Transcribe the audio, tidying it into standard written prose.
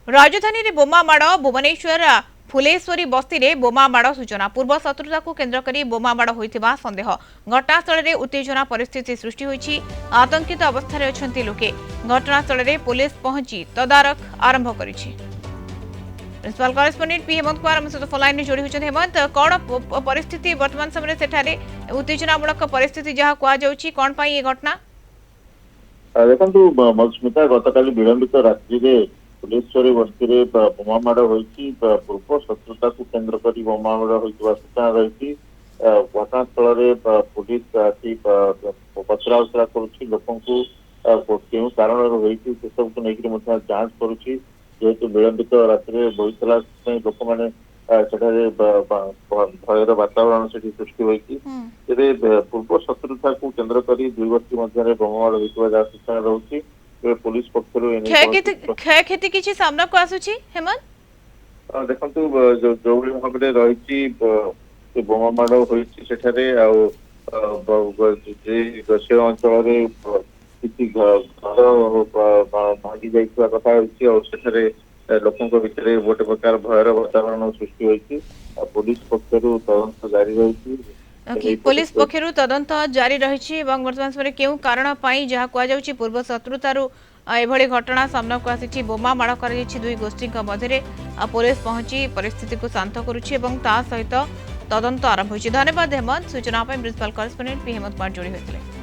राजधानी रे बोमा माड़ भुवनेश्वर फुलेश्वरी बस्ती रे बोमा माड़ सूचना पूर्व शत्रुता को केन्द्र करी बोमा माड़ होइथिबा संदेह घटनास्थल रे उत्तेजना परिस्थिति सृष्टि होइछि आतंकित अवस्था रे अछंती लोके घटनास्थल रे पुलिस पहुंची तदारख आरंभ करिछि। Principal correspondent P Hemant Kumar हम सहित फोन लाइन जोड़ी होइछन। हेमंत कोन परिस्थिति वर्तमान समय सेठारे उत्तेजनामूलक परिस्थिति जहा कुआ जाउछि कोन पई ए घटना देखु मधुस्मिता गतकाली विलंबित रात्रि फुलेश्वरी बस्ती बोमा माड़ होती पूर्व शत्रुता को केन्द्र कर बोमा माड़ होता सूचना रही घटनास्थल पुलिस आसी पचरा उचरा कर क्यों कारण होती से सब को लेकिन जांच करुच्ची जेहेतु विलंबित रात्रि होता लोक मैंने भयर वातावरण से सृष्टि होती पूर्व शत्रुता को केन्द्र कर दुई गोष्ठी मध्य बोमा माड़ होता सूचना रही पुलिस पक्ष क्षयक्षति किसी सामना को आसुची हेमंत देखु जो भाव में रही बोमा माड़ होती से अंचल किसी घर भांगी जाइए कथा लोकों भितर गोटे प्रकार भयर वातावरण सृष्टि होती पुलिस पक्ष तदंत जारी रही पुलिस पक्षरु तदंत जारी रही वर्तमान समय केउ कारण पाई जहा कुआ जाउछि पूर्व शत्रुतारु एभली घटना सामना को आसी बोमा माड़ कर दुई गोष्ठी मध्य पुलिस पहुंची परिस्थिति को शांत करुछि सहित तदंत आरंभ होइछि। धन्यवाद हेमंत सूचना principal correspondent P Hemant Kumar जोड़ी होइतिले।